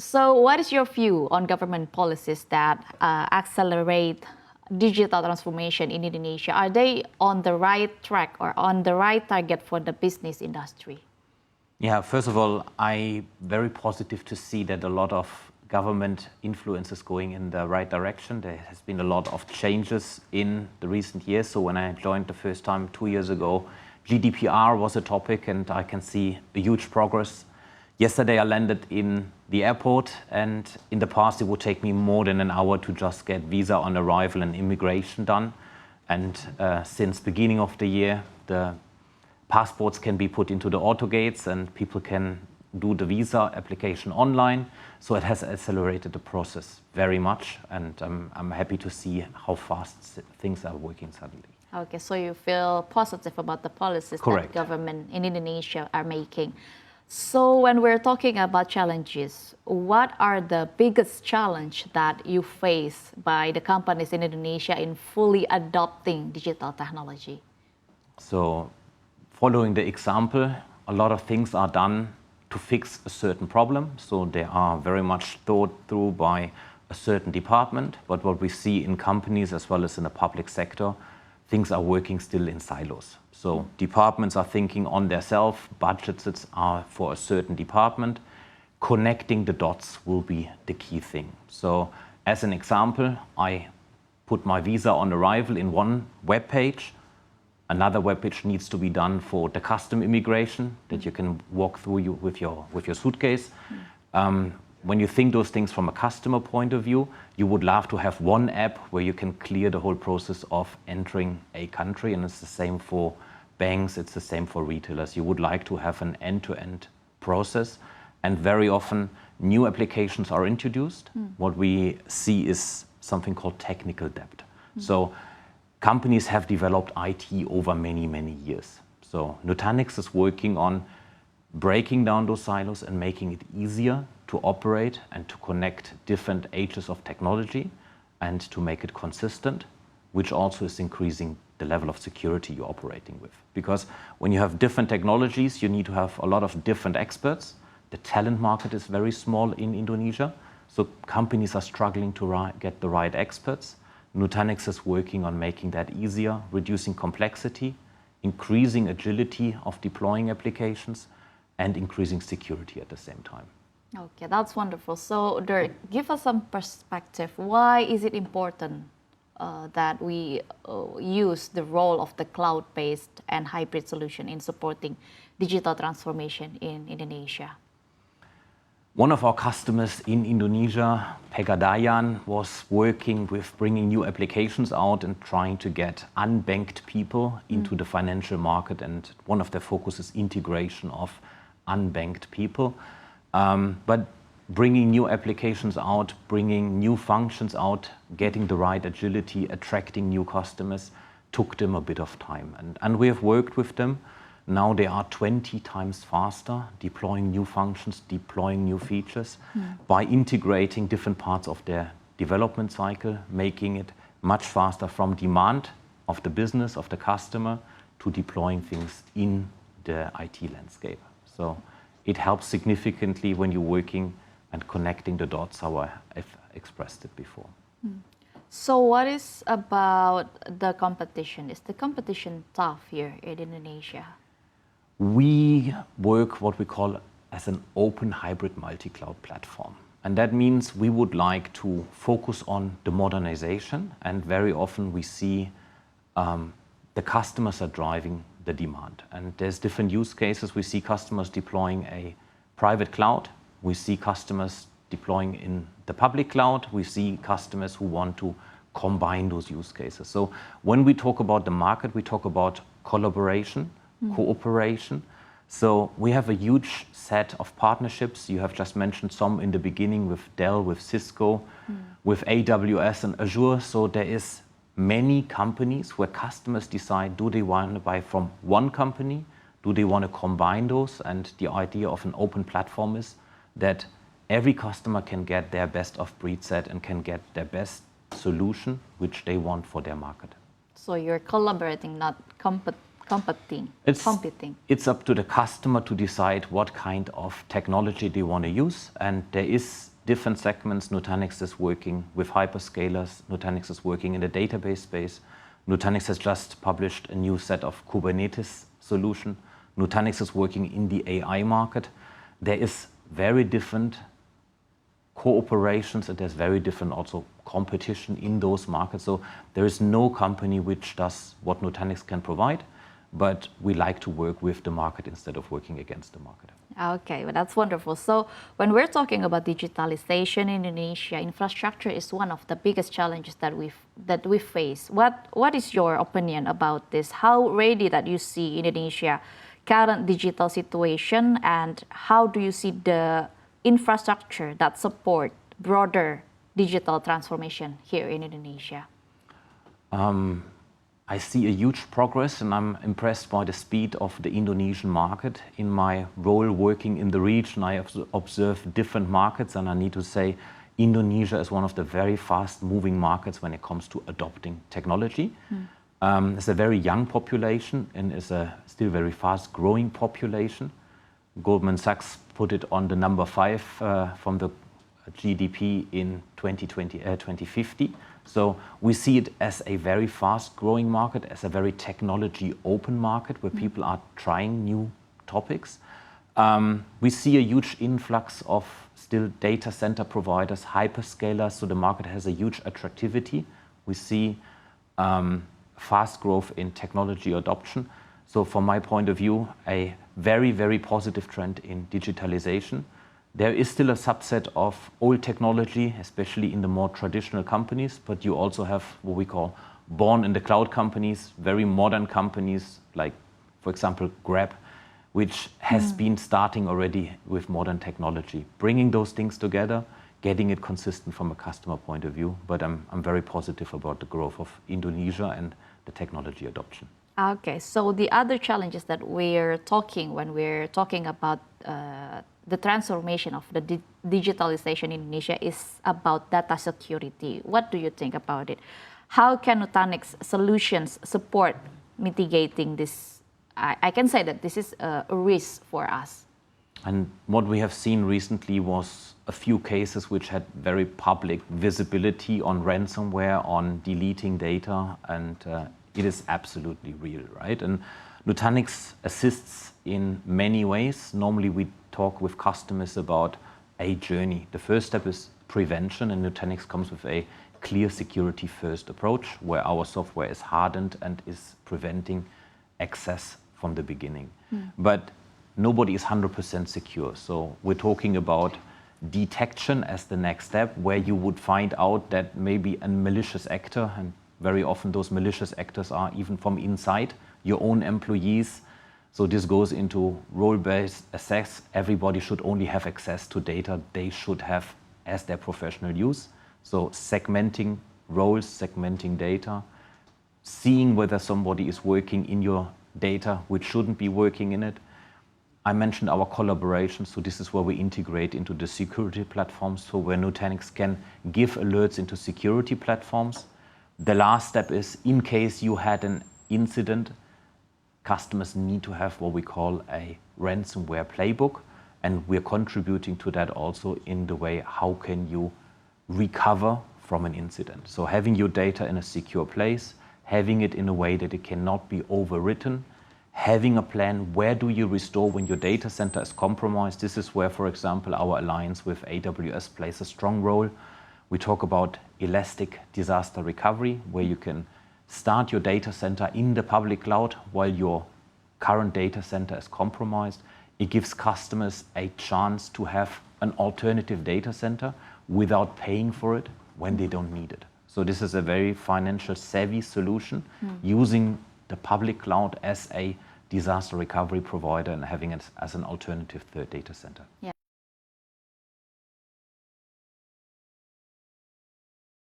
So what is your view on government policies that accelerate digital transformation in Indonesia? Are they on the right track or on the right target for the business industry? Yeah, first of all, I'm very positive to see that a lot of government influence is going in the right direction. There has been a lot of changes in the recent years. So when I joined the first time 2 years ago, GDPR was a topic and I can see a huge progress. Yesterday I landed in the airport and in the past it would take me more than an hour to just get visa on arrival and immigration done. And since beginning of the year, the passports can be put into the auto gates and people can do the visa application online. So it has accelerated the process very much, and I'm happy to see how fast things are working suddenly. Okay, so you feel positive about the policies Correct. that government in Indonesia are making. So when we're talking about challenges, what are the biggest challenge that you face by the companies in Indonesia in fully adopting digital technology? So following the example, a lot of things are done to fix a certain problem. So they are very much thought through by a certain department. But what we see in companies as well as in the public sector, things are working still in silos. So departments are thinking on themselves, budgets are for a certain department. Connecting the dots will be the key thing. So as an example, I put my visa on arrival in one web page. Another web page needs to be done for the custom immigration that you can walk through with your suitcase. When you think those things from a customer point of view, you would love to have one app where you can clear the whole process of entering a country, and it's the same for banks, it's the same for retailers. You would like to have an end-to-end process, and very often new applications are introduced. What we see is something called technical debt. So companies have developed IT over many, many years. So Nutanix is working on breaking down those silos and making it easier to operate and to connect different ages of technology and to make it consistent, which also is increasing the level of security you're operating with. Because when you have different technologies, you need to have a lot of different experts. The talent market is very small in Indonesia, so companies are struggling to get the right experts. Nutanix is working on making that easier, reducing complexity, increasing agility of deploying applications, and increasing security at the same time. Okay, that's wonderful. So Dirk, give us some perspective. Why is it important that we use the role of the cloud-based and hybrid solution in supporting digital transformation in Indonesia? One of our customers in Indonesia, Pegadaian, was working with bringing new applications out and trying to get unbanked people into the financial market. And one of their focus is integration of unbanked people. But bringing new applications out, bringing new functions out, getting the right agility, attracting new customers, took them a bit of time. And we have worked with them. Now they are 20 times faster, deploying new functions, deploying new features, by integrating different parts of their development cycle, making it much faster from demand of the business, of the customer, to deploying things in the IT landscape. So it helps significantly when you're working and connecting the dots, how I've expressed it before. So what is about the competition? Is the competition tough here in Indonesia? We work what we call as an open hybrid multi-cloud platform. And that means we would like to focus on the modernization, and very often we see the customers are driving the demand. And there's different use cases. We see customers deploying a private cloud. We see customers deploying in the public cloud. We see customers who want to combine those use cases. So when we talk about the market, we talk about collaboration, cooperation. So we have a huge set of partnerships. You have just mentioned some in the beginning with Dell, with Cisco, with AWS and Azure. So there is many companies where customers decide, do they want to buy from one company? Do they want to combine those? And the idea of an open platform is that every customer can get their best of breed set and can get their best solution which they want for their market. So you're collaborating, not competing? It's up to the customer to decide what kind of technology they want to use, and there is different segments. Nutanix is working with hyperscalers. Nutanix is working in the database space. Nutanix has just published a new set of Kubernetes solution. Nutanix is working in the AI market. There is very different cooperations and there's very different also competition in those markets. So there is no company which does what Nutanix can provide, but we like to work with the market instead of working against the market. Okay, well, that's wonderful. So when we're talking about digitalization in Indonesia, infrastructure is one of the biggest challenges that we face. What is your opinion about this? How ready that you see Indonesia current digital situation, and how do you see the infrastructure that support broader digital transformation here in Indonesia? I see a huge progress, and I'm impressed by the speed of the Indonesian market. In my role working in the region, I have observed different markets, and I need to say Indonesia is one of the very fast moving markets when it comes to adopting technology. It's a very young population and is a still very fast growing population. Goldman Sachs put it on the number 5 from the GDP in 2050. So we see it as a very fast growing market, as a very technology open market where people are trying new topics. We see a huge influx of still data center providers, hyperscalers, so the market has a huge attractivity. We see fast growth in technology adoption. So from my point of view, a very, very positive trend in digitalization. There is still a subset of old technology, especially in the more traditional companies, but you also have what we call born in the cloud companies, very modern companies like, for example, Grab, which has been starting already with modern technology, bringing those things together, getting it consistent from a customer point of view. But I'm very positive about the growth of Indonesia and the technology adoption. Okay, so the other challenges that we're talking when we're talking about the transformation of the digitalization in Indonesia is about data security. What do you think about it? How can Nutanix solutions support mitigating this? I can say that this is a risk for us. And what we have seen recently was a few cases which had very public visibility on ransomware, on deleting data, and it is absolutely real, right? And Nutanix assists in many ways. Normally we talk with customers about a journey. The first step is prevention, and Nutanix comes with a clear security first approach where our software is hardened and is preventing access from the beginning. But nobody is 100% secure. So we're talking about detection as the next step, where you would find out that maybe a malicious actor, and very often those malicious actors are even from inside your own employees. So this goes into role-based access. Everybody should only have access to data they should have as their professional use. So segmenting roles, segmenting data, seeing whether somebody is working in your data which shouldn't be working in it. I mentioned our collaboration, so this is where we integrate into the security platforms, so where Nutanix can give alerts into security platforms. The last step is, in case you had an incident, customers need to have what we call a ransomware playbook, and we're contributing to that also in the way how can you recover from an incident. So having your data in a secure place, having it in a way that it cannot be overwritten, having a plan, where do you restore when your data center is compromised. This is where, for example, our alliance with AWS plays a strong role. We talk about elastic disaster recovery, where you can start your data center in the public cloud while your current data center is compromised. It gives customers a chance to have an alternative data center without paying for it when they don't need it. So this is a very financial savvy solution, using the public cloud as a disaster recovery provider and having it as an alternative third data center. Yeah.